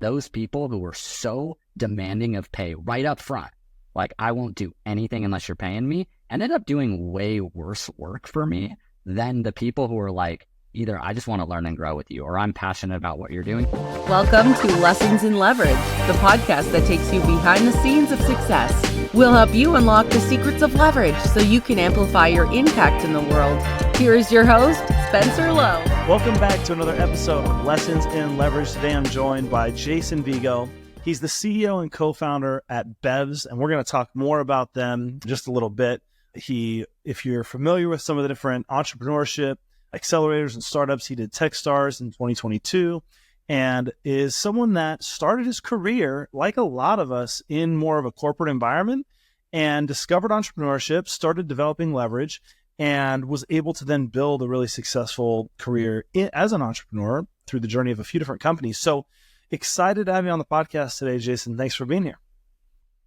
those people who were so demanding of pay right up front, like, I won't do anything unless you're paying me, ended up doing way worse work for me than the people who were like, either I just want to learn and grow with you, or I'm passionate about what you're doing. Welcome to Lessons in Leverage, the podcast that takes you behind the scenes of success. We'll help you unlock the secrets of leverage so you can amplify your impact in the world. Here is your host, Spencer Lowe. Welcome back to another episode of Lessons in Leverage. Today I'm joined by Jason Vego. He's the CEO and co-founder at Bevs, and we're going to talk more about them in just a little bit. If you're familiar with some of the different entrepreneurship accelerators and startups, he did Techstars in 2022 and is someone that started his career, like a lot of us, in more of a corporate environment and discovered entrepreneurship, started developing leverage, and was able to then build a really successful career as an entrepreneur through the journey of a few different companies. So excited to have you on the podcast today, Jason. Thanks for being here.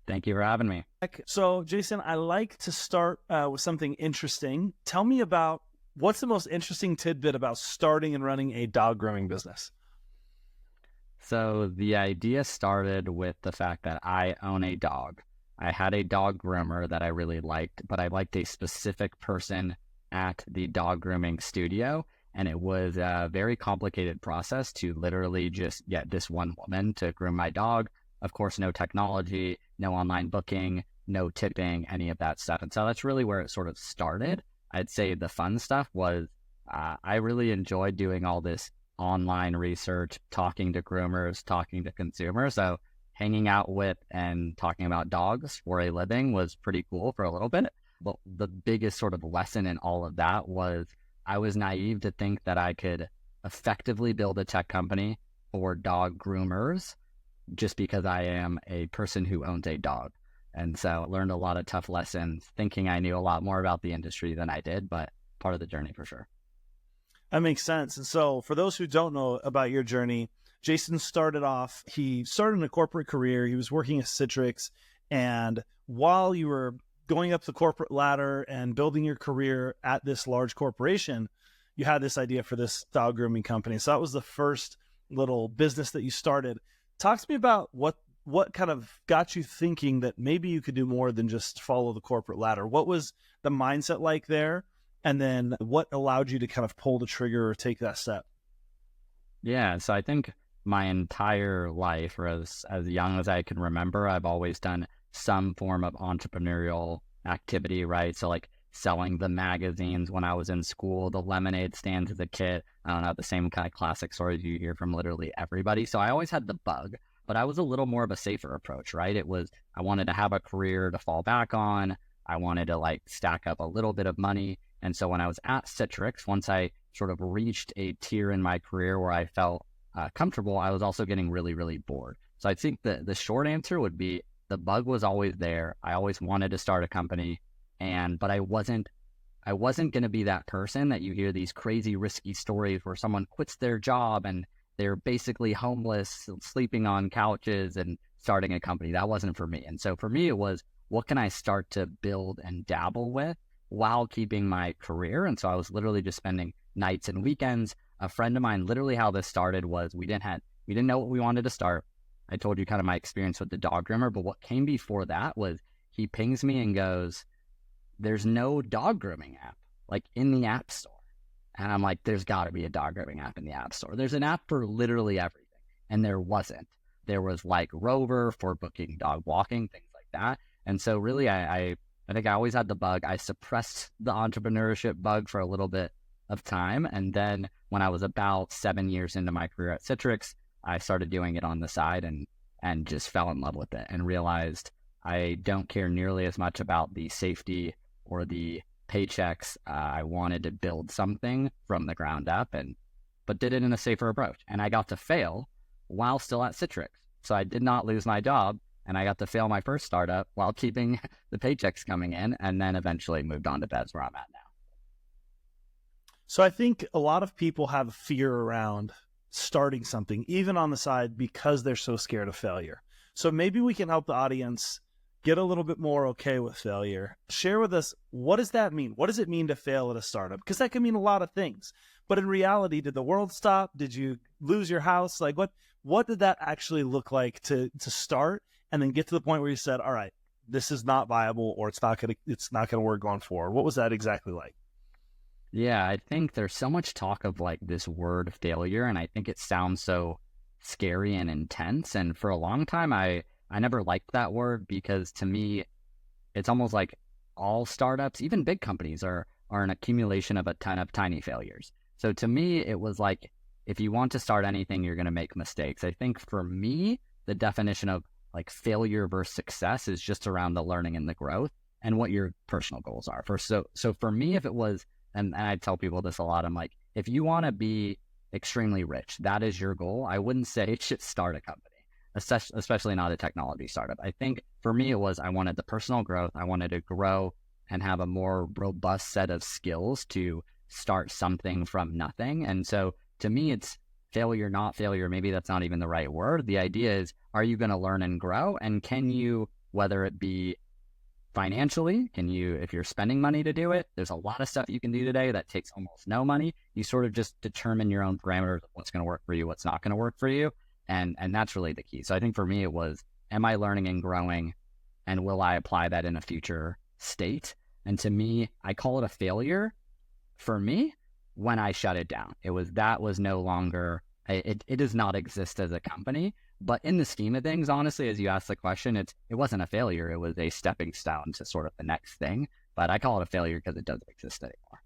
Thank you for having me. So, Jason, I like to start with something interesting. Tell me about what's the most interesting tidbit about starting and running a dog grooming business? So the idea started with the fact that I own a dog. I had a dog groomer that I really liked, but I liked a specific person at the dog grooming studio. And it was a very complicated process to literally just get this one woman to groom my dog. Of course, no technology, no online booking, no tipping, any of that stuff. And so that's really where it sort of started. I'd say the fun stuff was I really enjoyed doing all this online research, talking to groomers, talking to consumers. So hanging out with and talking about dogs for a living was pretty cool for a little bit. But the biggest sort of lesson in all of that was I was naive to think that I could effectively build a tech company for dog groomers just because I am a person who owns a dog. And so I learned a lot of tough lessons, thinking I knew a lot more about the industry than I did, but part of the journey for sure. That makes sense. And so for those who don't know about your journey, Jason he started in a corporate career. He was working at Citrix. And while you were going up the corporate ladder and building your career at this large corporation, you had this idea for this dog grooming company. So that was the first little business that you started. Talk to me about what kind of got you thinking that maybe you could do more than just follow the corporate ladder. What was the mindset like there? And then what allowed you to kind of pull the trigger or take that step? Yeah, so I think my entire life, or as young as I can remember, I've always done some form of entrepreneurial activity, right? So like selling the magazines when I was in school, the lemonade stands as a kid. I don't know, the same kind of classic stories you hear from literally everybody. So I always had the bug, but I was a little more of a safer approach, right? It was, I wanted to have a career to fall back on. I wanted to like stack up a little bit of money. And so when I was at Citrix, once I sort of reached a tier in my career where I felt comfortable, I was also getting really, really bored. So I think the short answer would be the bug was always there. I always wanted to start a company, but I wasn't going to be that person that you hear these crazy risky stories where someone quits their job and they're basically homeless, sleeping on couches and starting a company. That wasn't for me. And so for me, it was, what can I start to build and dabble with while keeping my career? And so I was literally just spending nights and weekends. A friend of mine, literally how this started was we didn't know what we wanted to start. I told you kind of my experience with the dog groomer, but what came before that was he pings me and goes, there's no dog grooming app like in the app store. And I'm like, there's got to be a dog grooming app in the app store. There's an app for literally everything. And there wasn't. There was like Rover for booking dog walking, things like that. And so really, I think I always had the bug. I suppressed the entrepreneurship bug for a little bit of time. And then when I was about 7 years into my career at Citrix, I started doing it on the side and just fell in love with it and realized I don't care nearly as much about the safety or the paychecks. I wanted to build something from the ground up, but did it in a safer approach. And I got to fail while still at Citrix. So I did not lose my job, and I got to fail my first startup while keeping the paychecks coming in, and then eventually moved on to Bevs, where I'm at now. So I think a lot of people have fear around starting something, even on the side, because they're so scared of failure. So maybe we can help the audience get a little bit more okay with failure. Share with us, what does that mean? What does it mean to fail at a startup? Because that can mean a lot of things. But in reality, did the world stop? Did you lose your house? Like what did that actually look like to start and then get to the point where you said, all right, this is not viable, or it's not gonna work going forward? What was that exactly like? Yeah, I think there's so much talk of like this word failure, and I think it sounds so scary and intense. And for a long time, I never liked that word because to me, it's almost like all startups, even big companies, are an accumulation of a ton of tiny failures. So to me, it was like if you want to start anything, you're going to make mistakes. I think for me, the definition of like failure versus success is just around the learning and the growth and what your personal goals are. So for me, if it was, and I tell people this a lot, I'm like, if you want to be extremely rich, that is your goal, I wouldn't say just start a company, especially not a technology startup. I think for me, it was I wanted the personal growth. I wanted to grow and have a more robust set of skills to start something from nothing. And so to me, it's failure, not failure. Maybe that's not even the right word. The idea is, are you going to learn and grow? And can you, whether it be financially, can you, if you're spending money to do it, there's a lot of stuff you can do today that takes almost no money. You sort of just determine your own parameters of what's going to work for you, what's not going to work for you. And that's really the key. So I think for me, it was, am I learning and growing, and will I apply that in a future state? And to me, I call it a failure for me when I shut it down. That was no longer, it does not exist as a company. But in the scheme of things, honestly, as you asked the question, it wasn't a failure. It was a stepping stone to sort of the next thing. But I call it a failure because it doesn't exist anymore.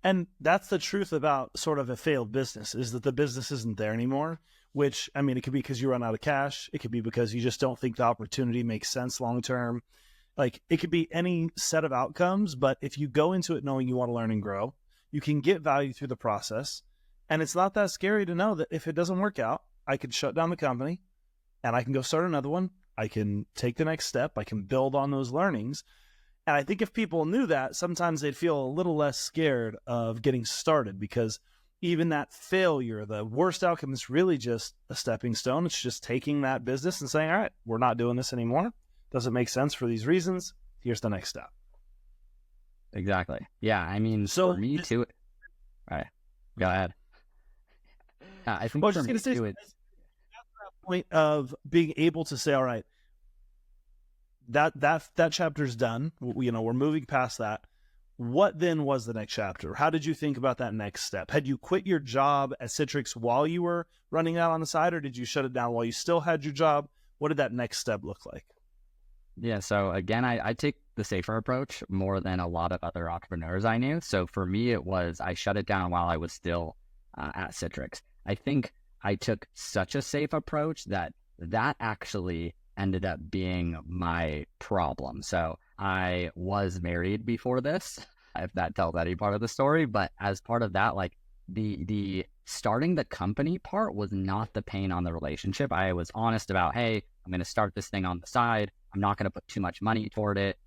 And that's the truth about sort of a failed business, is that the business isn't there anymore, which, I mean, it could be because you run out of cash. It could be because you just don't think the opportunity makes sense long-term. Like, it could be any set of outcomes, but if you go into it knowing you want to learn and grow, you can get value through the process. And it's not that scary to know that if it doesn't work out, I could shut down the company and I can go start another one. I can take the next step. I can build on those learnings. And I think if people knew that, sometimes they'd feel a little less scared of getting started, because even that failure, the worst outcome, is really just a stepping stone. It's just taking that business and saying, all right, we're not doing this anymore. Doesn't make sense for these reasons. Here's the next step. Exactly. Yeah. I mean, so for me too. All right. Go ahead. I think I was just going to say, that's that point of being able to say, all right, that chapter's done. We're moving past that. What then was the next chapter? How did you think about that next step? Had you quit your job at Citrix while you were running that on the side, or did you shut it down while you still had your job? What did that next step look like? Yeah. So again, I take the safer approach more than a lot of other entrepreneurs I knew. So for me, it was, I shut it down while I was still at Citrix. I think I took such a safe approach that actually ended up being my problem. So I was married before this, if that tells any part of the story. But as part of that, like the starting the company part was not the pain on the relationship. I was honest about, hey, I'm going to start this thing on the side. I'm not going to put too much money toward it.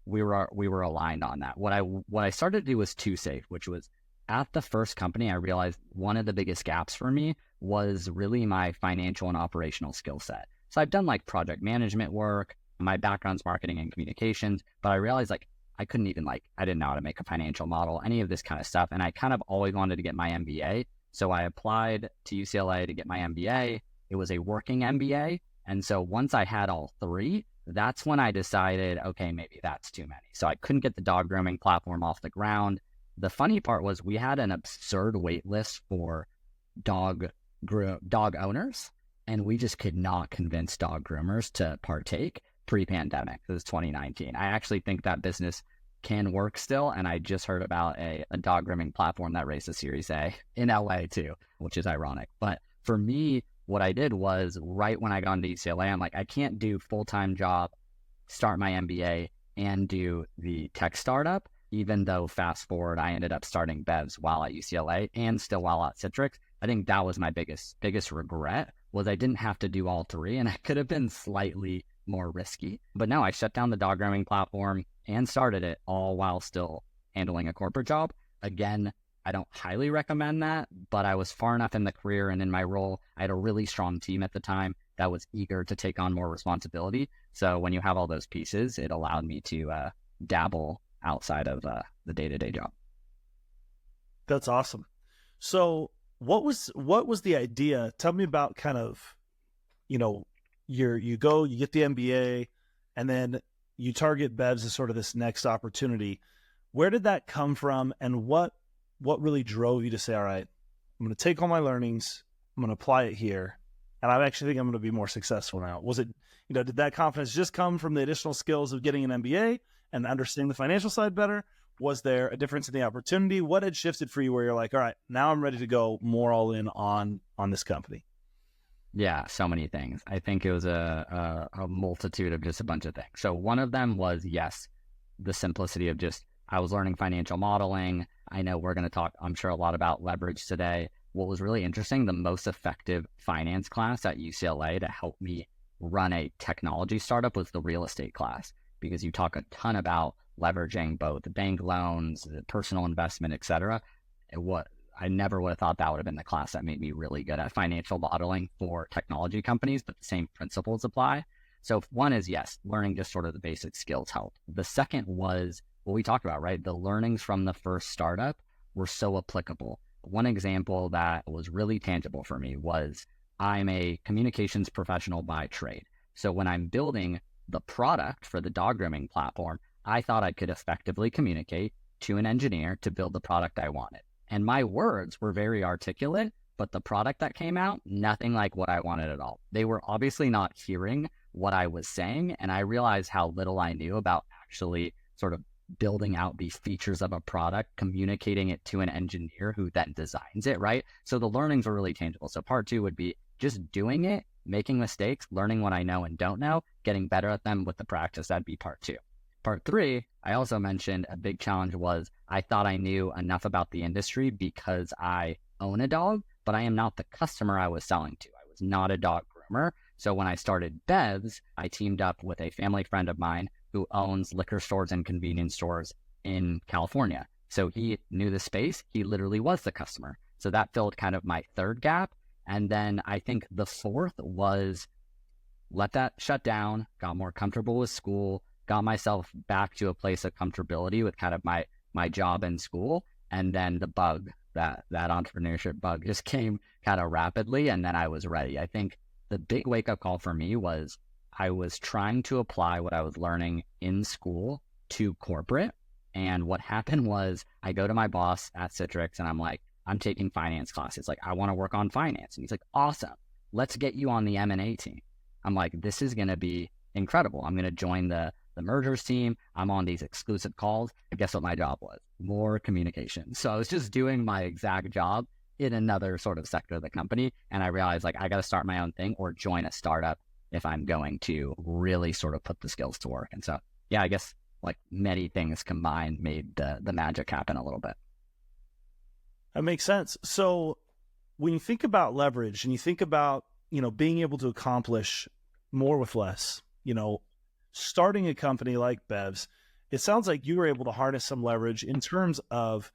We were aligned on that. What I started to do was too safe, which was, at the first company, I realized one of the biggest gaps for me was really my financial and operational skill set. So I've done like project management work. My background's marketing and communications, but I realized like I couldn't even I didn't know how to make a financial model, any of this kind of stuff. And I kind of always wanted to get my MBA. So I applied to UCLA to get my MBA. It was a working MBA. And so once I had all three, that's when I decided, okay, maybe that's too many. So I couldn't get the dog grooming platform off the ground. The funny part was we had an absurd wait list for dog owners, and we just could not convince dog groomers to partake pre-pandemic. This is 2019. I actually think that business can work still, and I just heard about a dog grooming platform that raised a Series A in LA too, which is ironic. But for me, what I did was, right when I got into UCLA, I'm like, I can't do full-time job, start my MBA, and do the tech startup. Even though fast forward, I ended up starting Bevs while at UCLA and still while at Citrix. I think that was my biggest regret, was I didn't have to do all three, and I could have been slightly more risky. But no, I shut down the dog grooming platform and started it all while still handling a corporate job. Again, I don't highly recommend that, but I was far enough in the career and in my role. I had a really strong team at the time that was eager to take on more responsibility. So when you have all those pieces, it allowed me to dabble outside of the day-to-day job. That's awesome. So what was the idea? Tell me about kind of, you know, you go, you get the MBA, and then you target Bevs as sort of this next opportunity. Where did that come from, and what really drove you to say, all right, I'm going to take all my learnings, I'm going to apply it here, and I actually think I'm going to be more successful now? Was it, did that confidence just come from the additional skills of getting an MBA and understanding the financial side better? Was there a difference in the opportunity? What had shifted for you where you're like, all right, now I'm ready to go more all in on this company? Yeah, so many things. I think it was a multitude of just a bunch of things. So one of them was, yes, the simplicity of just, I was learning financial modeling. I know we're going to talk, I'm sure, a lot about leverage today. What was really interesting, the most effective finance class at UCLA to help me run a technology startup was the real estate class, because you talk a ton about leveraging both bank loans, personal investment, et cetera. I never would have thought that would have been the class that made me really good at financial modeling for technology companies, but the same principles apply. So one is, yes, learning just sort of the basic skills helped. The second was what we talked about, right? The learnings from the first startup were so applicable. One example that was really tangible for me was I'm a communications professional by trade. So when I'm building the product for the dog grooming platform, I thought I could effectively communicate to an engineer to build the product I wanted. And my words were very articulate, but the product that came out, nothing like what I wanted at all. They were obviously not hearing what I was saying, and I realized how little I knew about actually sort of building out the features of a product, communicating it to an engineer who then designs it, right? So the learnings were really tangible. So part two would be just doing it, making mistakes, learning what I know and don't know, getting better at them with the practice. That'd be part two. Part three, I also mentioned a big challenge was I thought I knew enough about the industry because I own a dog, but I am not the customer I was selling to. I was not a dog groomer. So when I started Bevs, I teamed up with a family friend of mine who owns liquor stores and convenience stores in California. So he knew the space. He literally was the customer. So that filled kind of my third gap. And then I think the fourth was let that shut down, got more comfortable with school, got myself back to a place of comfortability with kind of my job in school. And then the bug, that entrepreneurship bug just came kind of rapidly. And then I was ready. I think the big wake up call for me was I was trying to apply what I was learning in school to corporate. And what happened was I go to my boss at Citrix and I'm like, I'm taking finance classes. Like, I want to work on finance. And he's like, awesome. Let's get you on the M&A team. I'm like, this is going to be incredible. I'm going to join the mergers team. I'm on these exclusive calls. And guess what my job was? More communication. So I was just doing my exact job in another sort of sector of the company. And I realized, like, I got to start my own thing or join a startup if I'm going to really sort of put the skills to work. And so, yeah, I guess like many things combined made the magic happen a little bit. That makes sense. So when you think about leverage and you think about, being able to accomplish more with less, starting a company like Bevs, it sounds like you were able to harness some leverage in terms of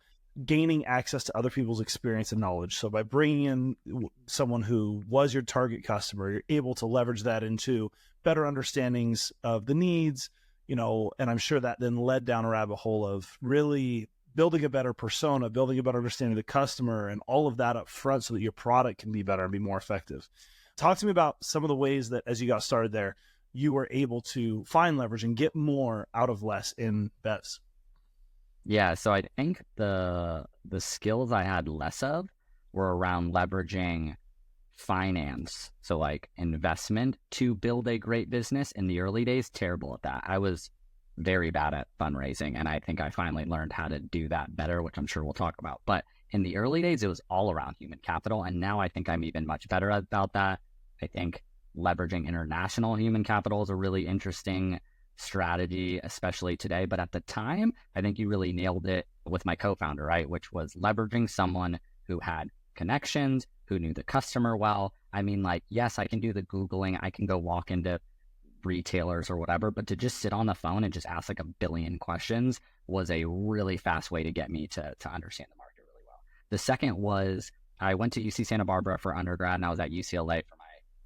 gaining access to other people's experience and knowledge. So by bringing in someone who was your target customer, you're able to leverage that into better understandings of the needs, and I'm sure that then led down a rabbit hole of really building a better persona, building a better understanding of the customer, and all of that up front so that your product can be better and be more effective. Talk to me about some of the ways that as you got started there, you were able to find leverage and get more out of less in Bevs. Yeah, so I think the skills I had less of were around leveraging finance, so like investment to build a great business. In the early days, terrible at that. I was very bad at fundraising, and I think I finally learned how to do that better, which I'm sure we'll talk about. But in the early days, it was all around human capital, and now I think I'm even much better about that. I think leveraging international human capital is a really interesting strategy, especially today. But at the time, I think you really nailed it with my co-founder, right? Which was leveraging someone who had connections, who knew the customer well. I mean, like, yes, I can do the Googling. I can go walk into retailers or whatever, but to just sit on the phone and just ask like a billion questions was a really fast way to get me to understand the market really well. The second was I went to UC Santa Barbara for undergrad and I was at UCLA for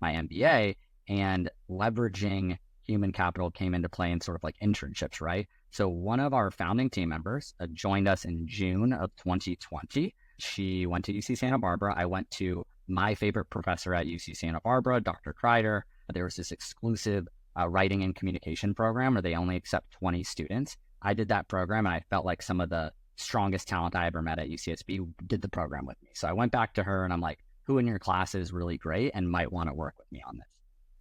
my MBA, and leveraging human capital came into play in sort of like internships, right? So one of our founding team members joined us in June of 2020. She went to UC Santa Barbara. I went to my favorite professor at UC Santa Barbara, Dr. Kreider. There was this exclusive writing and communication program where they only accept 20 students. I did that program and I felt like some of the strongest talent I ever met at UCSB did the program with me. So I went back to her and I'm like, who in your class is really great and might want to work with me on this?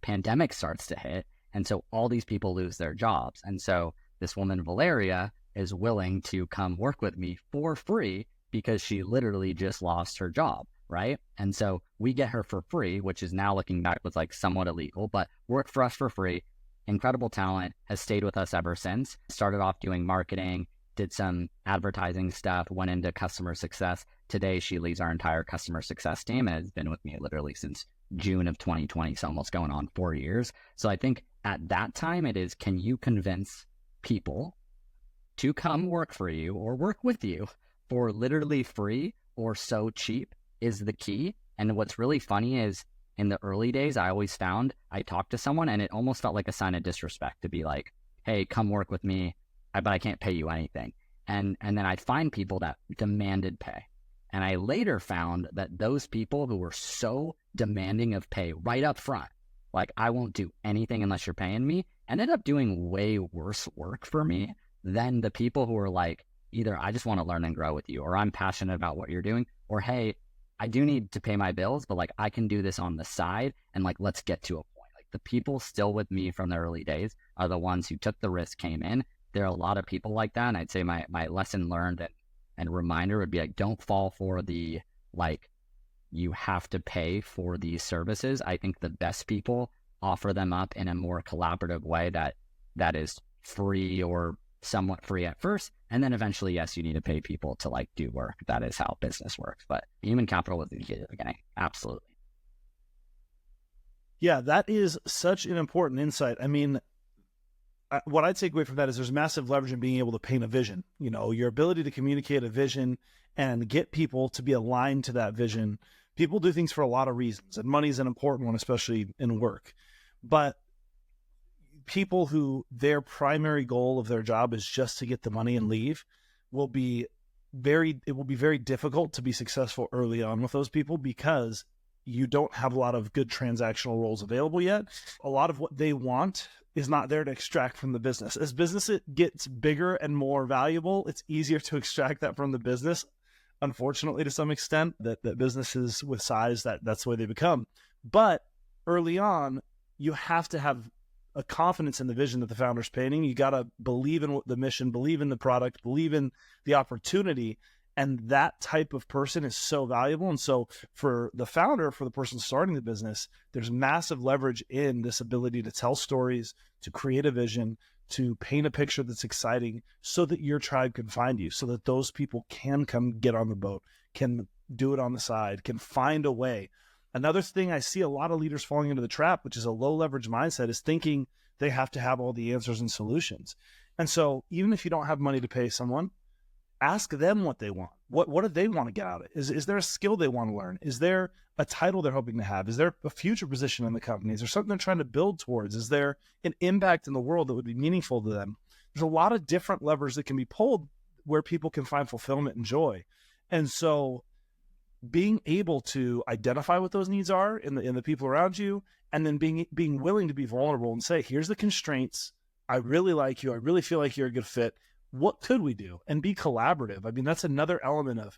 Pandemic starts to hit. And so all these people lose their jobs. And so this woman, Valeria, is willing to come work with me for free because she literally just lost her job, right? And so we get her for free, which is now looking back was like somewhat illegal, but worked for us for free. Incredible talent, has stayed with us ever since. Started off doing marketing, did some advertising stuff, went into customer success. Today, she leads our entire customer success team and has been with me literally since June of 2020, so almost going on 4 years. So I think at that time it is, can you convince people to come work for you or work with you for literally free or so cheap is the key. And what's really funny is in the early days, I always found I talked to someone and it almost felt like a sign of disrespect to be like, hey, come work with me, but I can't pay you anything. And then I'd find people that demanded pay. And I later found that those people who were so demanding of pay right up front, like I won't do anything unless you're paying me, ended up doing way worse work for me than the people who were like, either I just want to learn and grow with you, or I'm passionate about what you're doing, or hey, I do need to pay my bills, but like I can do this on the side and like let's get to a point. Like the people still with me from the early days are the ones who took the risk, came in. There are a lot of people like that. And I'd say my lesson learned and reminder would be like, don't fall for the like you have to pay for these services. I think the best people offer them up in a more collaborative way that is free or somewhat free at first. And then eventually, yes, you need to pay people to like do work. That is how business works. But human capital was the key at the beginning. Absolutely. Yeah, that is such an important insight. I mean, what I take away from that is there's massive leverage in being able to paint a vision. You know, your ability to communicate a vision and get people to be aligned to that vision. People do things for a lot of reasons, and money is an important one, especially in work. But people who their primary goal of their job is just to get the money and leave it will be very difficult to be successful early on with those people because you don't have a lot of good transactional roles available yet. A lot of what they want is not there to extract from the business. As business it gets bigger and more valuable, it's easier to extract that from the business. Unfortunately, to some extent, that businesses with size, that's the way they become. But early on, you have to have a confidence in the vision that the founder's painting. You got to believe in the mission, believe in the product, believe in the opportunity. And that type of person is so valuable. And so for the founder, for the person starting the business, there's massive leverage in this ability to tell stories, to create a vision, to paint a picture that's exciting so that your tribe can find you, so that those people can come get on the boat, can do it on the side, can find a way. Another thing I see a lot of leaders falling into the trap, which is a low leverage mindset, is thinking they have to have all the answers and solutions. And so even if you don't have money to pay someone, ask them what they want. What do they want to get out of it? Is there a skill they want to learn? Is there a title they're hoping to have? Is there a future position in the company? Is there something they're trying to build towards? Is there an impact in the world that would be meaningful to them? There's a lot of different levers that can be pulled where people can find fulfillment and joy. And so being able to identify what those needs are in the people around you, and then being willing to be vulnerable and say, here's the constraints. I really like you. I really feel like you're a good fit. What could we do? And be collaborative. I mean, that's another element of,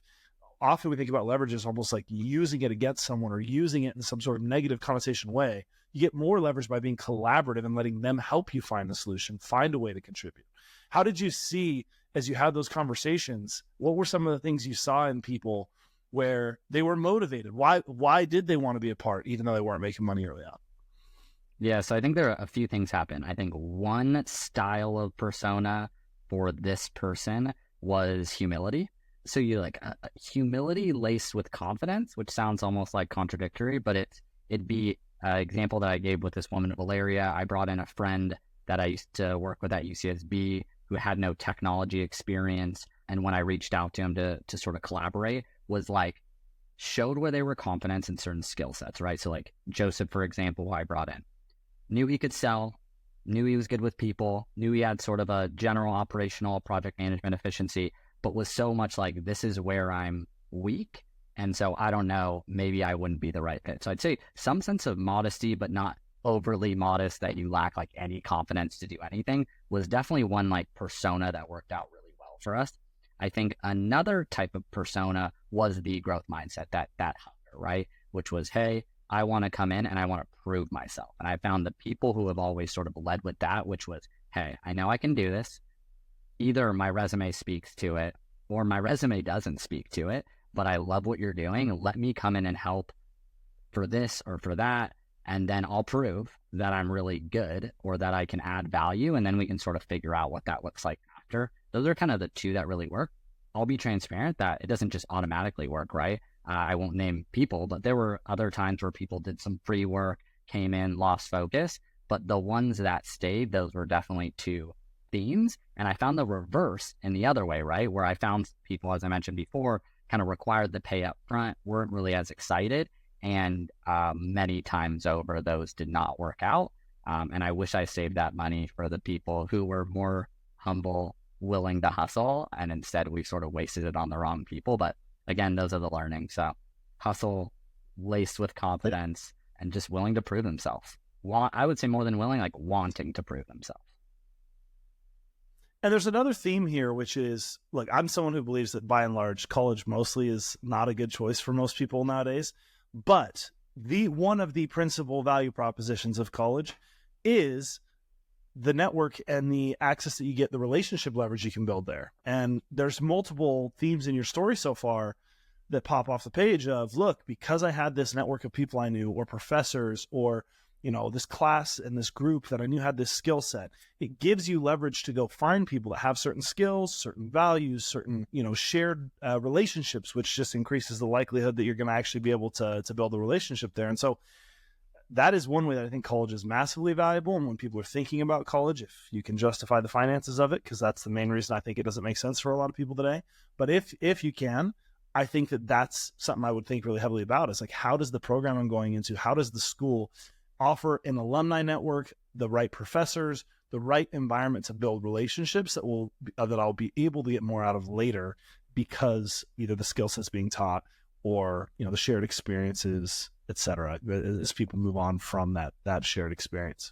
often we think about leverage as almost like using it against someone or using it in some sort of negative connotation way. You get more leverage by being collaborative and letting them help you find the solution, find a way to contribute. How did you see, as you had those conversations, what were some of the things you saw in people where they were motivated? Why did they want to be a part, even though they weren't making money early on? Yeah, so I think there are a few things happen. I think one style of persona for this person was humility. So you like humility laced with confidence, which sounds almost like contradictory, but it'd be an example that I gave with this woman, Valeria. I brought in a friend that I used to work with at UCSB who had no technology experience. And when I reached out to him to sort of collaborate, was like, showed where they were confident in certain skill sets, right? So like Joseph, for example, who I brought in, knew he could sell, knew he was good with people, knew he had sort of a general operational project management efficiency, but was so much like, this is where I'm weak. And so I don't know, maybe I wouldn't be the right fit. So I'd say some sense of modesty, but not overly modest that you lack like any confidence to do anything, was definitely one like persona that worked out really well for us. I think another type of persona was the growth mindset, that hunger, right? Which was, hey, I want to come in and I want to prove myself. And I found the people who have always sort of led with that, which was, hey, I know I can do this. Either my resume speaks to it or my resume doesn't speak to it, but I love what you're doing. Let me come in and help for this or for that. And then I'll prove that I'm really good or that I can add value. And then we can sort of figure out what that looks like after. Those are kind of the two that really work. I'll be transparent that it doesn't just automatically work, right? I won't name people, but there were other times where people did some free work, came in, lost focus. But the ones that stayed, those were definitely two themes. And I found the reverse in the other way, right? Where I found people, as I mentioned before, kind of required the pay up front, weren't really as excited. And many times over, those did not work out. And I wish I saved that money for the people who were more humble, willing to hustle. And instead, we sort of wasted it on the wrong people. But again, those are the learnings. So hustle laced with confidence and just willing to prove themselves. I would say more than willing, like wanting to prove themselves. And there's another theme here, which is, look, I'm someone who believes that by and large, college mostly is not a good choice for most people nowadays. But one of the principal value propositions of college is the network and the access that you get, the relationship leverage you can build there. And there's multiple themes in your story so far that pop off the page of, look, because I had this network of people I knew, or professors, or this class and this group that I knew had this skill set, it gives you leverage to go find people that have certain skills, certain values, certain, shared relationships, which just increases the likelihood that you're going to actually be able to build a relationship there. And so that is one way that I think college is massively valuable. And when people are thinking about college, if you can justify the finances of it, because that's the main reason I think it doesn't make sense for a lot of people today. But if you can, I think that that's something I would think really heavily about, is like, how does the program I'm going into, how does the school offer an alumni network, the right professors, the right environment to build relationships that I'll be able to get more out of later, because either the skill sets being taught or the shared experiences, etc., as people move on from that shared experience.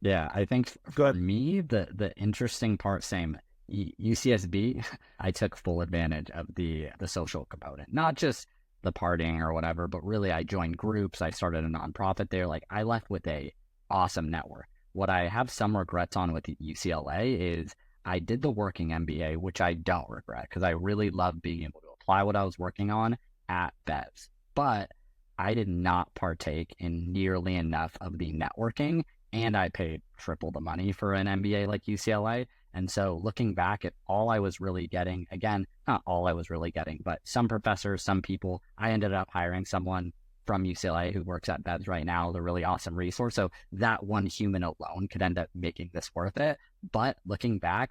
Yeah, I think for me, the interesting part, same UCSB, I took full advantage of the social component, not just the partying or whatever, but really I joined groups. I started a nonprofit there. Like, I left with a awesome network. What I have some regrets on with UCLA is I did the working MBA, which I don't regret, because I really loved being able to apply what I was working on at Bevs. But I did not partake in nearly enough of the networking, and I paid triple the money for an MBA like UCLA. And so looking back at all I was really getting, again, not all I was really getting, but some professors, some people, I ended up hiring someone from UCLA who works at Bevs right now, the really awesome resource. So that one human alone could end up making this worth it. But looking back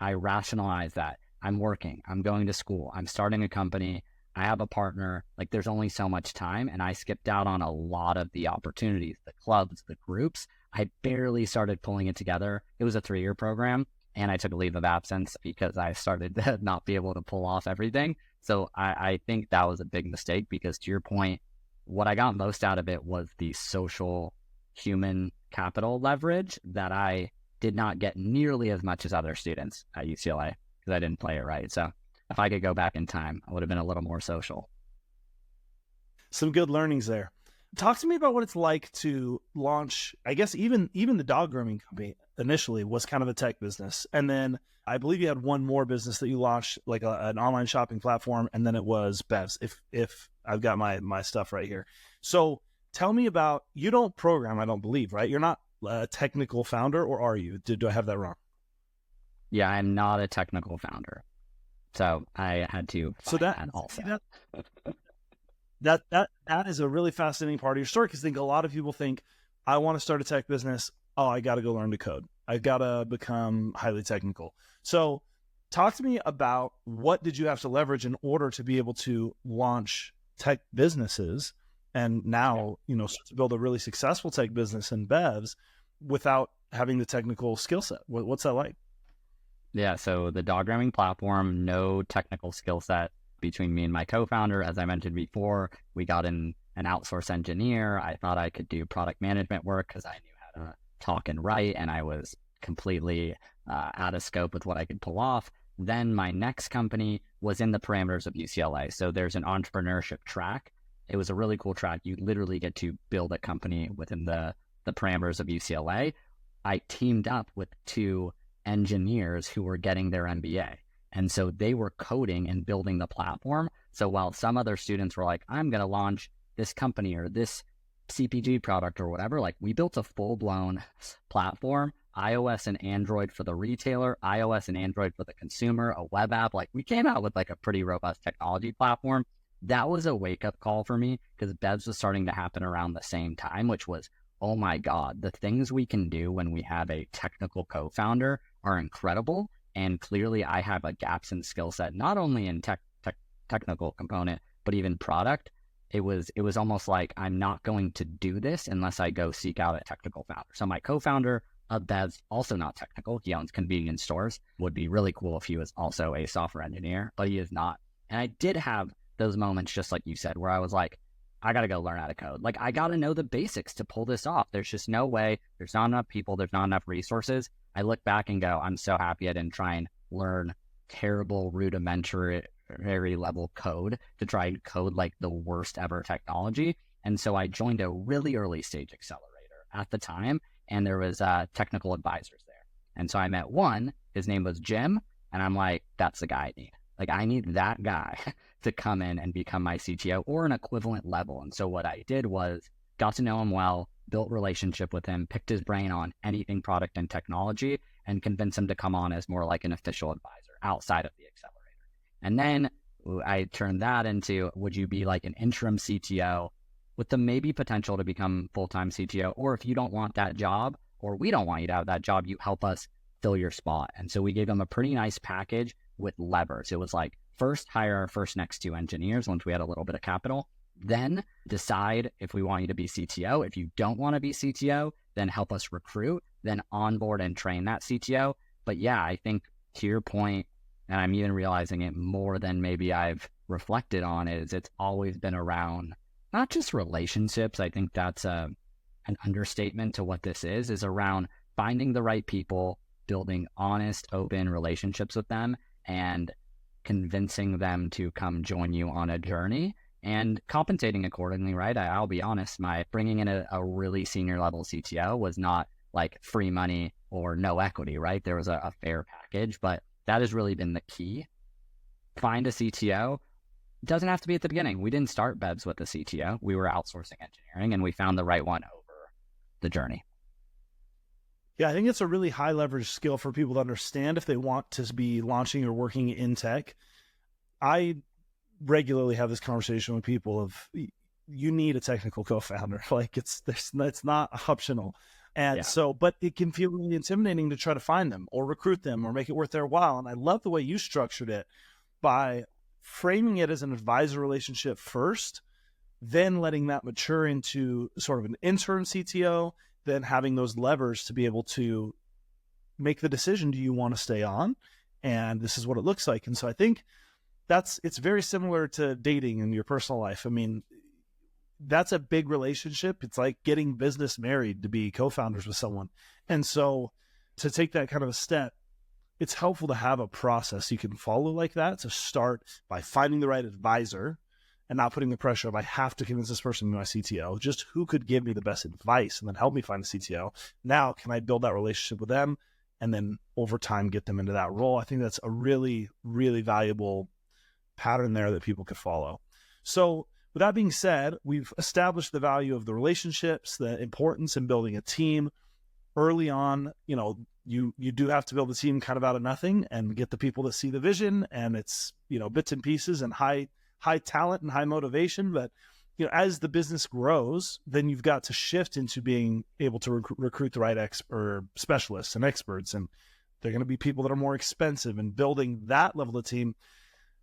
I rationalized that I'm working, I'm going to school, I'm starting a company, I have a partner, like there's only so much time, and I skipped out on a lot of the opportunities, the clubs, the groups. I barely started pulling it together. It was a 3-year program, and I took a leave of absence because I started to not be able to pull off everything. So I think that was a big mistake, because to your point, what I got most out of it was the social human capital leverage that I did not get nearly as much as other students at UCLA, because I didn't play it right. So if I could go back in time, I would have been a little more social. Some good learnings there. Talk to me about what it's like to launch. I guess even the dog grooming company initially was kind of a tech business. And then I believe you had one more business that you launched, like an online shopping platform. And then it was Bevs, if I've got my stuff right here. So tell me about, you don't program, I don't believe, right? You're not a technical founder, or are you? Do I have that wrong? Yeah, I'm not a technical founder. So I had to find that also. That is a really fascinating part of your story, because I think a lot of people think, I want to start a tech business. Oh, I got to go learn to code. I've got to become highly technical. So talk to me about, what did you have to leverage in order to be able to launch tech businesses, and now, start to build a really successful tech business in Bevs. without having the technical skill set? What's that like? Yeah, so the dog grooming platform, no technical skill set between me and my co-founder. As I mentioned before, we got an outsourced engineer. I thought I could do product management work because I knew how to talk and write, and I was completely out of scope with what I could pull off. Then my next company was in the parameters of UCLA. So there's an entrepreneurship track. It was a really cool track. You literally get to build a company within the parameters of UCLA. I teamed up with two engineers who were getting their MBA. And so they were coding and building the platform. So while some other students were like, I'm going to launch this company or this CPG product or whatever, like we built a full-blown platform, iOS and Android for the retailer, iOS and Android for the consumer, a web app. Like we came out with like a pretty robust technology platform. That was a wake-up call for me because Bevs was starting to happen around the same time, which was, oh my God, the things we can do when we have a technical co-founder are incredible. And clearly I have a gaps in skill set, not only in technical component, but even product. It was almost like I'm not going to do this unless I go seek out a technical founder. So my co-founder of Bevs, also not technical. He owns convenience stores. Would be really cool if he was also a software engineer, but he is not. And I did have those moments, just like you said, where I was like, I got to go learn how to code. Like, I got to know the basics to pull this off. There's just no way. There's not enough people. There's not enough resources. I look back and go, I'm so happy I didn't try and learn terrible, rudimentary level code to try and code like the worst ever technology. And so I joined a really early stage accelerator at the time, and there was technical advisors there. And so I met one. His name was Jim, and I'm like, that's the guy I need. Like, I need that guy to come in and become my CTO or an equivalent level. And so what I did was got to know him well, built relationship with him, picked his brain on anything product and technology, and convinced him to come on as more like an official advisor outside of the accelerator. And then I turned that into, would you be like an interim CTO with the maybe potential to become full-time CTO? Or if you don't want that job, or we don't want you to have that job, you help us fill your spot. And so we gave him a pretty nice package with levers. It was like, first hire our first next two engineers once we had a little bit of capital, then decide if we want you to be CTO. If you don't want to be CTO, then help us recruit, then onboard and train that CTO. But yeah, I think to your point, and I'm even realizing it more than maybe I've reflected on, is it's always been around not just relationships. I think that's an understatement to what this is around finding the right people, building honest, open relationships with them, and convincing them to come join you on a journey and compensating accordingly, right? I'll be honest, my bringing in a really senior level CTO was not like free money or no equity, right? There was a fair package, but that has really been the key. Find a CTO. It doesn't have to be at the beginning. We didn't start Bevs with a CTO. We were outsourcing engineering, and we found the right one over the journey. Yeah, I think it's a really high leverage skill for people to understand if they want to be launching or working in tech. I regularly have this conversation with people of, you need a technical co-founder. Like it's not optional. And so, but it can feel really intimidating to try to find them or recruit them or make it worth their while. And I love the way you structured it by framing it as an advisor relationship first, then letting that mature into sort of an interim CTO, then having those levers to be able to make the decision, do you want to stay on? And this is what it looks like. And so I think it's very similar to dating in your personal life. I mean, that's a big relationship. It's like getting business married to be co-founders with someone. And so to take that kind of a step, it's helpful to have a process you can follow like that, to start by finding the right advisor and not putting the pressure of, I have to convince this person to be my CTO, just who could give me the best advice and then help me find a CTO. Now, can I build that relationship with them and then over time get them into that role? I think that's a really, really valuable pattern there that people could follow. So with that being said, we've established the value of the relationships, the importance in building a team early on. You do have to build a team kind of out of nothing and get the people that see the vision, and it's, bits and pieces and high talent and high motivation. But, as the business grows, then you've got to shift into being able to recruit the right specialists and experts. And they're going to be people that are more expensive, and building that level of team.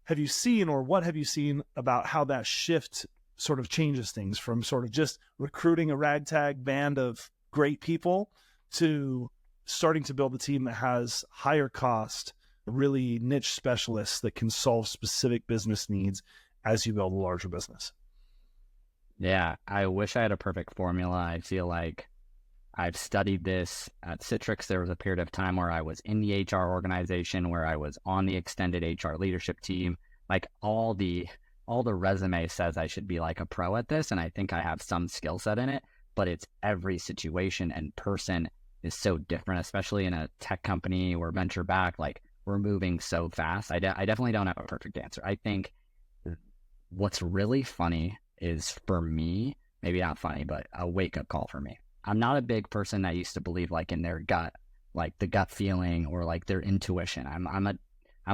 Have you seen, or what have you seen about how that shift sort of changes things from sort of just recruiting a ragtag band of great people to starting to build a team that has higher cost, really niche specialists that can solve specific business needs as you build a larger business? Yeah, I wish I had a perfect formula. I feel like I've studied this at Citrix. There was a period of time where I was in the HR organization, where I was on the extended HR leadership team. Like all the resume says I should be like a pro at this, and I think I have some skill set in it, but it's every situation and person is so different, especially in a tech company or venture back. Like we're moving so fast. I definitely don't have a perfect answer. I think what's really funny is, for me, maybe not funny, but a wake-up call for me. I'm not a big person that used to believe like in their gut, like the gut feeling or like their intuition. I'm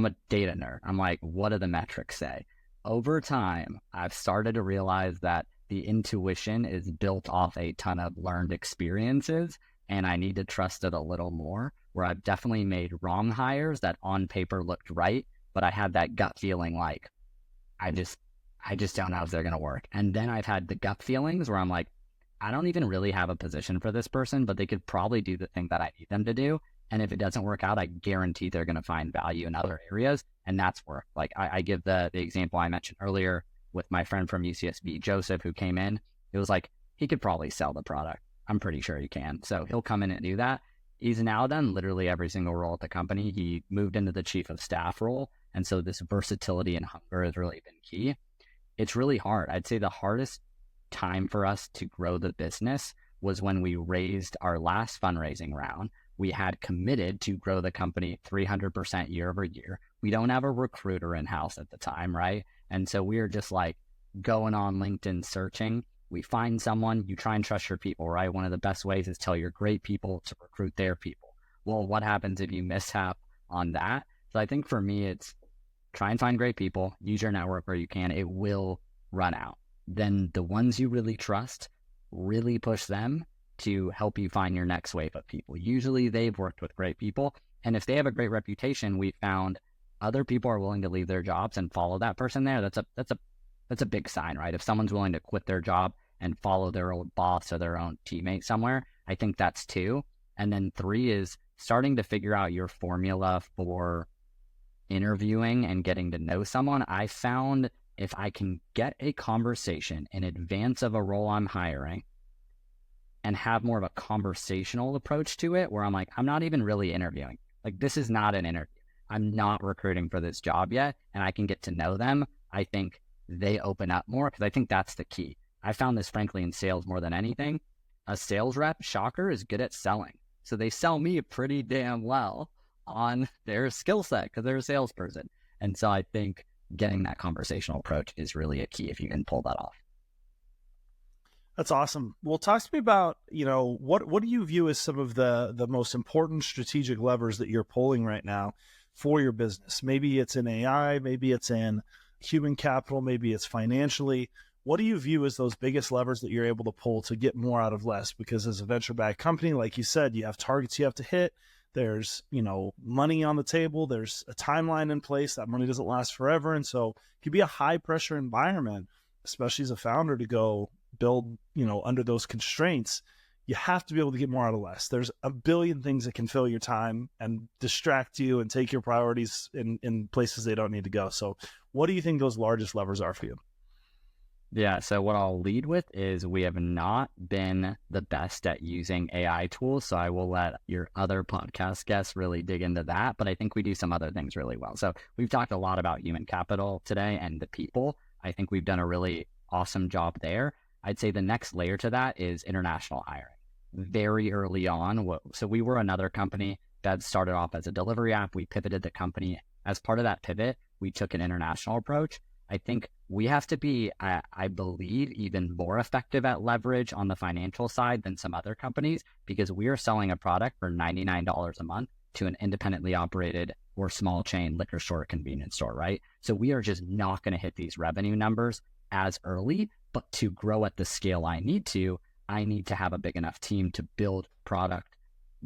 a data nerd. I'm like, what do the metrics say? Over time, I've started to realize that the intuition is built off a ton of learned experiences, and I need to trust it a little more, where I've definitely made wrong hires that on paper looked right, but I had that gut feeling like, I just don't know if they're going to work. And then I've had the gut feelings where I'm like, I don't even really have a position for this person, but they could probably do the thing that I need them to do. And if it doesn't work out, I guarantee they're going to find value in other areas. And that's where, like, I give the example I mentioned earlier with my friend from UCSB, Joseph, who came in. It was like, he could probably sell the product. I'm pretty sure he can. So he'll come in and do that. He's now done literally every single role at the company. He moved into the chief of staff role. And so this versatility and hunger has really been key. It's really hard. I'd say the hardest time for us to grow the business was when we raised our last fundraising round. We had committed to grow the company 300% year over year. We don't have a recruiter in-house at the time, right? And so we were just like going on LinkedIn searching. We find someone, you try and trust your people, right? One of the best ways is tell your great people to recruit their people. Well, what happens if you mishap on that? So I think for me, it's try and find great people, use your network where you can. It will run out. Then the ones you really trust, really push them to help you find your next wave of people. Usually they've worked with great people. And if they have a great reputation, we found other people are willing to leave their jobs and follow that person there. That's a big sign, right? If someone's willing to quit their job and follow their old boss or their own teammate somewhere, I think that's 2. And then 3 is starting to figure out your formula for interviewing and getting to know someone. I found if I can get a conversation in advance of a role I'm hiring and have more of a conversational approach to it, where I'm like, I'm not even really interviewing. Like, this is not an interview. I'm not recruiting for this job yet, and I can get to know them. I think they open up more, because I think that's the key. I found this, frankly, in sales more than anything. A sales rep, shocker, is good at selling. So they sell me pretty damn well on their skill set because they're a salesperson. And so I think getting that conversational approach is really a key if you can pull that off. That's awesome. Well, talk to me about, what do you view as some of the most important strategic levers that you're pulling right now for your business? Maybe it's in AI, maybe it's in human capital, maybe it's financially. What do you view as those biggest levers that you're able to pull to get more out of less? Because as a venture-backed company, like you said, you have targets you have to hit. There's, money on the table. There's a timeline in place. That money doesn't last forever. And so it can be a high pressure environment, especially as a founder, to go build, under those constraints. You have to be able to get more out of less. There's a billion things that can fill your time and distract you and take your priorities in places they don't need to go. So what do you think those largest levers are for you? Yeah, so what I'll lead with is we have not been the best at using AI tools, so I will let your other podcast guests really dig into that, but I think we do some other things really well. So we've talked a lot about human capital today and the people. I think we've done a really awesome job there. I'd say the next layer to that is international hiring. Very early on, so we were another company that started off as a delivery app. We pivoted the company. As part of that pivot, we took an international approach. I think we have to be, I believe, even more effective at leverage on the financial side than some other companies, because we are selling a product for $99 a month to an independently operated or small chain liquor store or convenience store, right? So we are just not going to hit these revenue numbers as early, but to grow at the scale I need to have a big enough team to build product,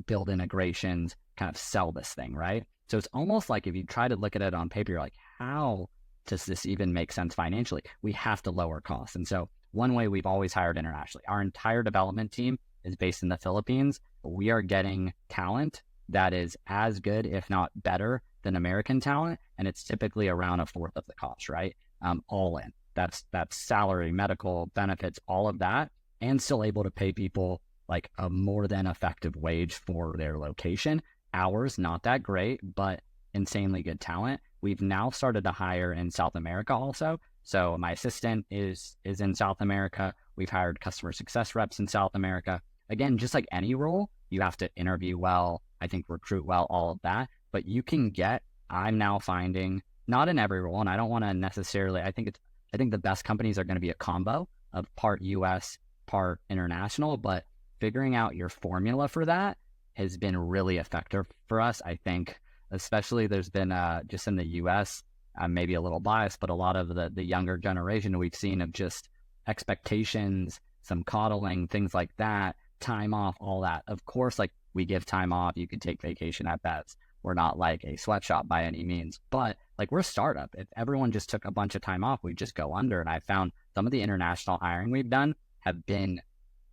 build integrations, kind of sell this thing, right? So it's almost like if you try to look at it on paper, you're like, how does this even make sense financially? We have to lower costs. And so one way we've always hired internationally, our entire development team is based in the Philippines. We are getting talent that is as good, if not better, than American talent. And it's typically around a fourth of the cost, right? All in. That's salary, medical, benefits, all of that, and still able to pay people like a more than effective wage for their location. Hours, not that great, but insanely good talent. We've now started to hire in South America also. So my assistant is in South America. We've hired customer success reps in South America. Again, just like any role, you have to interview well, I think recruit well, all of that. But you can get, I'm now finding, not in every role, and I don't want to necessarily, I think the best companies are going to be a combo of part US, part international, but figuring out your formula for that has been really effective for us. I think, especially there's been just in the US, maybe a little biased, but a lot of the younger generation we've seen of just expectations, some coddling, things like that, time off, all that. Of course, like we give time off. You could take vacation at Bevs. We're not like a sweatshop by any means, but like we're a startup. If everyone just took a bunch of time off, we'd just go under. And I found some of the international hiring we've done have been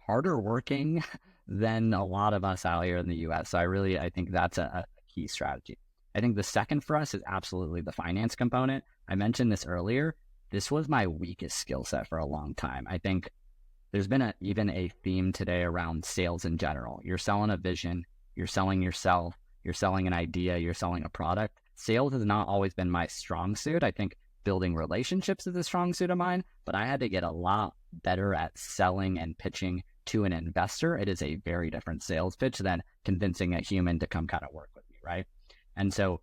harder working than a lot of us out here in the US. So I think that's a key strategy. I think the second for us is absolutely the finance component. I mentioned this earlier. This was my weakest skill set for a long time. I think there's been even a theme today around sales in general. You're selling a vision, you're selling yourself, you're selling an idea, you're selling a product. Sales has not always been my strong suit. I think building relationships is a strong suit of mine, but I had to get a lot better at selling and pitching to an investor. It is a very different sales pitch than convincing a human to come kind of work with me, right? And so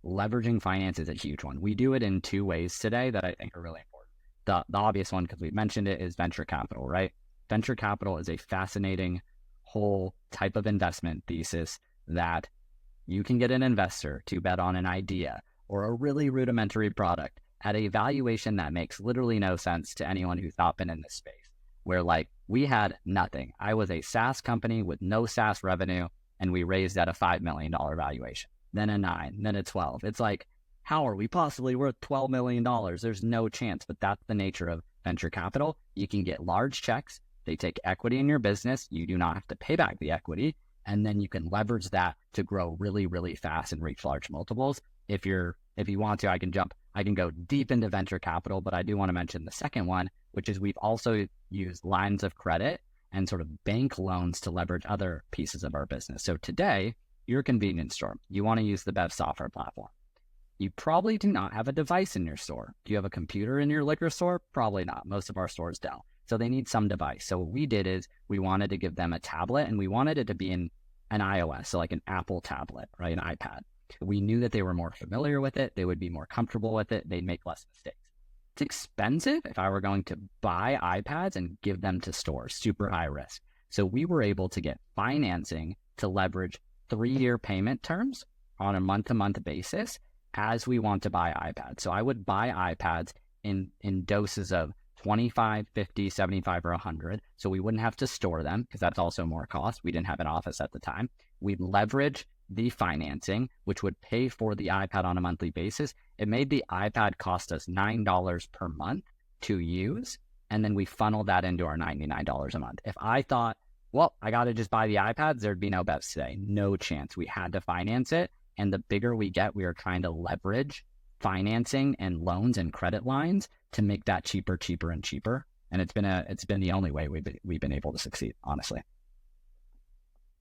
leveraging finance is a huge one. We do it in two ways today that I think are really important. The obvious one, because we've mentioned it, is venture capital, right? Venture capital is a fascinating whole type of investment thesis that you can get an investor to bet on an idea or a really rudimentary product at a valuation that makes literally no sense to anyone who's not been in this space, where like we had nothing. I was a SaaS company with no SaaS revenue, and we raised at a $5 million valuation, then a 9, then a 12. It's like, how are we possibly worth $12 million? There's no chance, but that's the nature of venture capital. You can get large checks. They take equity in your business. You do not have to pay back the equity. And then you can leverage that to grow really, really fast and reach large multiples. If you want to, I can go deep into venture capital, but I do want to mention the second one, which is we've also used lines of credit and sort of bank loans to leverage other pieces of our business. So today, you're a convenience store. You want to use the Bevs software platform. You probably do not have a device in your store. Do you have a computer in your liquor store? Probably not. Most of our stores don't. So they need some device. So what we did is we wanted to give them a tablet, and we wanted it to be in an iOS, so like an Apple tablet, right? An iPad. We knew that they were more familiar with it. They would be more comfortable with it. They'd make less mistakes. It's expensive if I were going to buy iPads and give them to stores, super high risk. So we were able to get financing to leverage 3-year payment terms on a month-to-month basis as we want to buy iPads. So I would buy iPads in doses of 25, 50, 75, or 100. So we wouldn't have to store them because that's also more cost. We didn't have an office at the time. We'd leverage the financing, which would pay for the iPad on a monthly basis. It made the iPad cost us $9 per month to use. And then we funneled that into our $99 a month. If I thought, well, I got to just buy the iPads, there'd be no Bevs today. No chance. We had to finance it. And the bigger we get, we are trying to leverage financing and loans and credit lines to make that cheaper, and cheaper. And it's been the only way we've been able to succeed, honestly.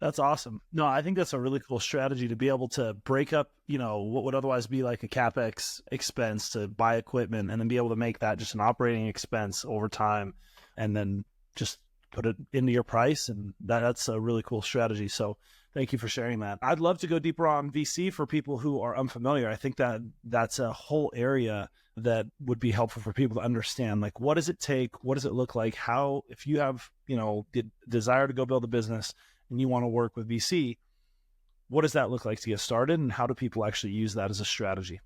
That's awesome. No, I think that's a really cool strategy to be able to break up, what would otherwise be like a CapEx expense to buy equipment, and then be able to make that just an operating expense over time, and then just put it into your price. And that's a really cool strategy. So thank you for sharing that. I'd love to go deeper on VC for people who are unfamiliar. I think that's a whole area that would be helpful for people to understand. Like, what does it take? What does it look like? How, if you have, the desire to go build a business and you want to work with VC, what does that look like to get started? And how do people actually use that as a strategy?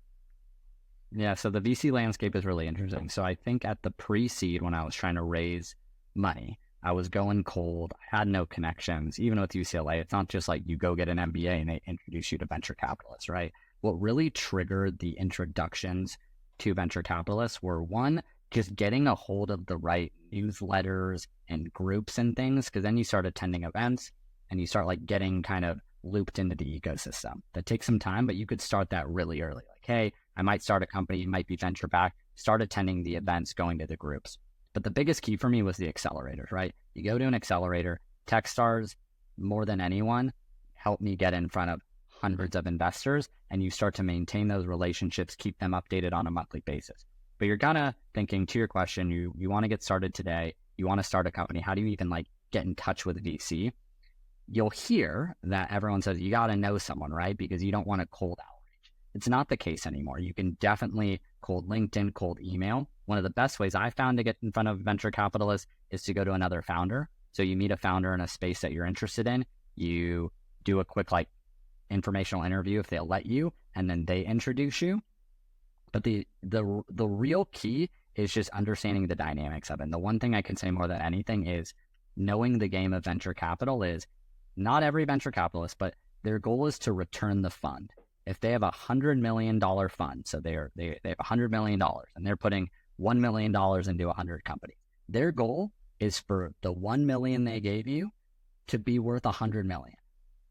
Yeah, so the VC landscape is really interesting. So I think at the pre-seed, when I was trying to raise money, I was going cold. I had no connections. Even with UCLA, it's not just like you go get an MBA and they introduce you to venture capitalists, right? What really triggered the introductions to venture capitalists were, one, just getting a hold of the right newsletters and groups and things, because then you start attending events and you start like getting kind of looped into the ecosystem. That takes some time, but you could start that really early. Like, hey, I might start a company, it might be venture backed, start attending the events, going to the groups. But the biggest key for me was the accelerators, right? You go to an accelerator, Techstars, more than anyone, help me get in front of hundreds of investors, and you start to maintain those relationships, keep them updated on a monthly basis. But you're gonna thinking, to your question, you want to get started today, you want to start a company, how do you even like get in touch with VC? You'll hear that everyone says you got to know someone, right? Because you don't want to cold outreach. It's not the case anymore. You can definitely cold LinkedIn, cold email. One of the best ways I found to get in front of venture capitalists is to go to another founder. So you meet a founder in a space that you're interested in, you do a quick like informational interview if they'll let you, and then they introduce you. But the real key is just understanding the dynamics of it. And the one thing I can say more than anything is knowing the game of venture capital is not every venture capitalist, but their goal is to return the fund. If they have $100 million fund, so they have $100 million and they're putting $1 million into 100 companies, their goal is for the 1 million they gave you to be worth 100 million.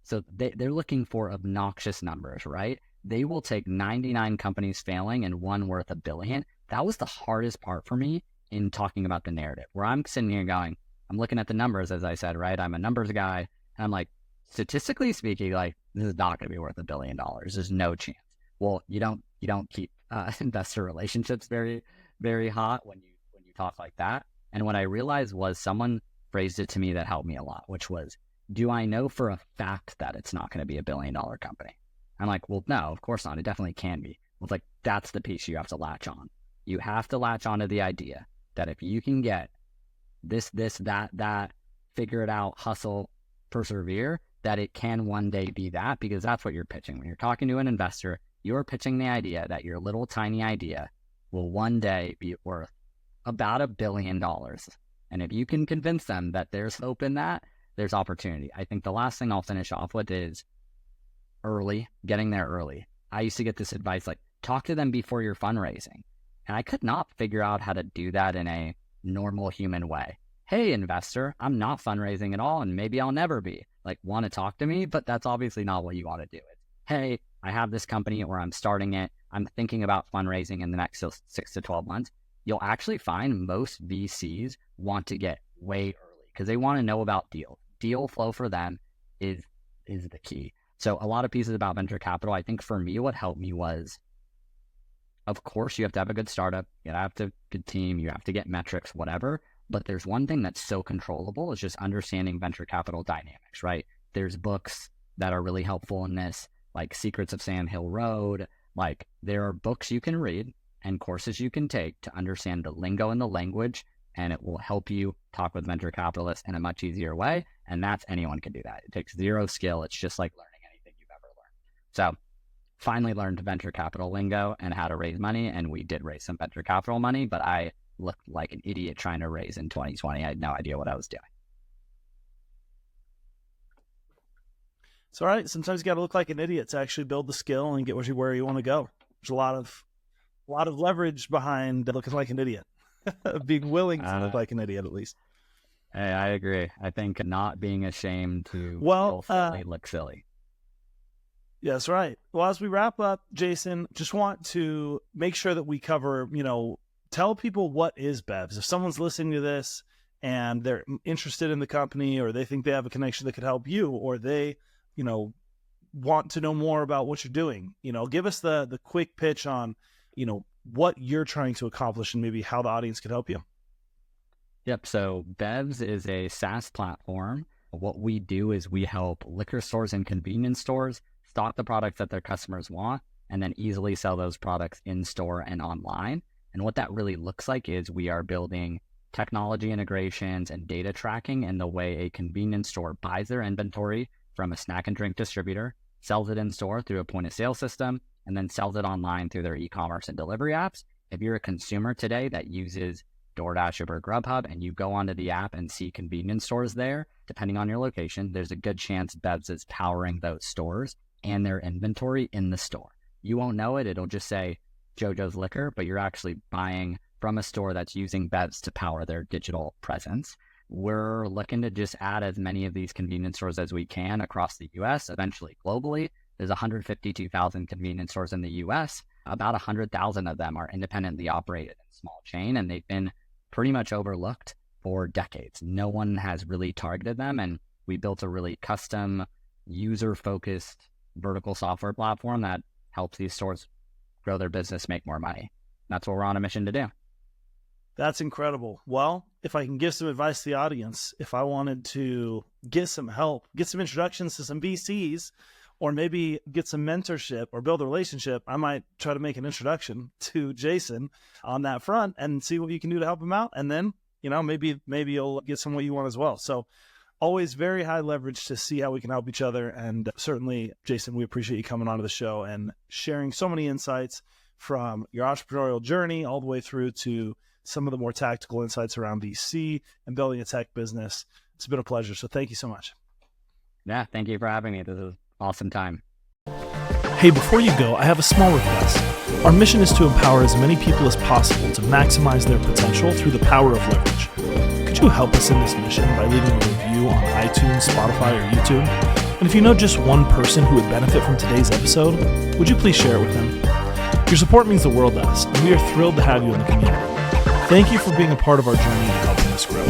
So they're looking for obnoxious numbers, right? They will take 99 companies failing and one worth $1 billion. That was the hardest part for me in talking about the narrative, where I'm sitting here going, I'm looking at the numbers, as I said, right? I'm a numbers guy. And I'm like, statistically speaking, like, this is not going to be worth $1 billion. There's no chance. Well, you don't keep investor relationships very, very hot when you talk like that. And what I realized was someone phrased it to me that helped me a lot, which was, do I know for a fact that it's not going to be $1 billion company? I'm like, well, no, of course not. It definitely can be. Well, it's like, that's the piece you have to latch on. You have to latch onto the idea that if you can get this, that, figure it out, hustle, persevere, that it can one day be that, because that's what you're pitching. When you're talking to an investor, you're pitching the idea that your little tiny idea will one day be worth about $1 billion. And if you can convince them that there's hope in that, there's opportunity. I think the last thing I'll finish off with is getting there early. I used to get this advice like, talk to them before you're fundraising. And I could not figure out how to do that in a normal human way. Hey, investor, I'm not fundraising at all, and maybe I'll never be. Like, want to talk to me? But that's obviously not what you want to do. It's, hey, I have this company or I'm starting it. I'm thinking about fundraising in the next 6 to 12 months. You'll actually find most VCs want to get way early because they want to know about deals. Deal flow for them is the key. So a lot of pieces about venture capital, I think for me, what helped me was, of course, you have to have a good startup. You have to have a good team. You have to get metrics, whatever. But there's one thing that's so controllable is just understanding venture capital dynamics, right? There's books that are really helpful in this, like Secrets of Sand Hill Road. Like, there are books you can read and courses you can take to understand the lingo and the language, and it will help you talk with venture capitalists in a much easier way. And anyone can do that. It takes zero skill. It's just like learning anything you've ever learned. So finally learned venture capital lingo and how to raise money. And we did raise some venture capital money, but I looked like an idiot trying to raise in 2020. I had no idea what I was doing. It's all right. Sometimes you got to look like an idiot to actually build the skill and get where you want to go. There's a lot of leverage behind looking like an idiot, being willing to look like an idiot, at least. Hey, I agree. I think not being ashamed to look silly. Yeah, that's right. Well, as we wrap up, Jason, just want to make sure that we cover, tell people what is Bevs. If someone's listening to this and they're interested in the company, or they think they have a connection that could help you, or they, want to know more about what you're doing, give us the quick pitch on, what you're trying to accomplish and maybe how the audience could help you. Yep. So Bevs is a SaaS platform. What we do is we help liquor stores and convenience stores stock the products that their customers want and then easily sell those products in store and online. And what that really looks like is we are building technology integrations and data tracking in the way a convenience store buys their inventory from a snack and drink distributor, sells it in store through a point of sale system, and then sells it online through their e-commerce and delivery apps. If you're a consumer today that uses DoorDash or Grubhub and you go onto the app and see convenience stores there, depending on your location, there's a good chance Bevs is powering those stores and their inventory in the store. You won't know it. It'll just say JoJo's Liquor, but you're actually buying from a store that's using Bevs to power their digital presence. We're looking to just add as many of these convenience stores as we can across the US, eventually globally. There's 152,000 convenience stores in the US. About 100,000 of them are independently operated in small chain, and they've been pretty much overlooked for decades. No one has really targeted them, and we built a really custom, user-focused vertical software platform that helps these stores grow their business, make more money. That's what we're on a mission to do. That's incredible. Well, if I can give some advice to the audience, if I wanted to get some help, get some introductions to some VCs, or maybe get some mentorship or build a relationship, I might try to make an introduction to Jason on that front and see what you can do to help him out. And then, maybe you'll get some what you want as well. So always very high leverage to see how we can help each other. And certainly, Jason, we appreciate you coming onto the show and sharing so many insights from your entrepreneurial journey all the way through to some of the more tactical insights around VC and building a tech business. It's been a pleasure. So thank you so much. Yeah, thank you for having me. This is an awesome time. Hey, before you go, I have a small request. Our mission is to empower as many people as possible to maximize their potential through the power of leverage. Could you help us in this mission by leaving a review on iTunes, Spotify, or YouTube? And if you know just one person who would benefit from today's episode, would you please share it with them? Your support means the world to us, and we are thrilled to have you in the community. Thank you for being a part of our journey and helping us grow.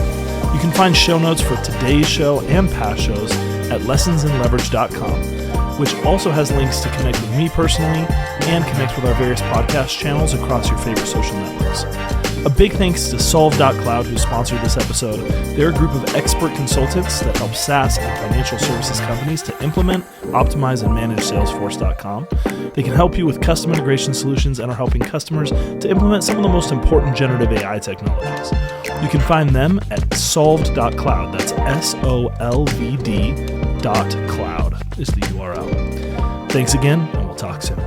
You can find show notes for today's show and past shows at lessonsinleverage.com, which also has links to connect with me personally and connect with our various podcast channels across your favorite social networks. A big thanks to Solve.cloud, who sponsored this episode. They're a group of expert consultants that help SaaS and financial services companies to implement, optimize, and manage Salesforce.com. They can help you with custom integration solutions and are helping customers to implement some of the most important generative AI technologies. You can find them at solved.cloud. That's SOLVD.cloud is the URL. Thanks again, and we'll talk soon.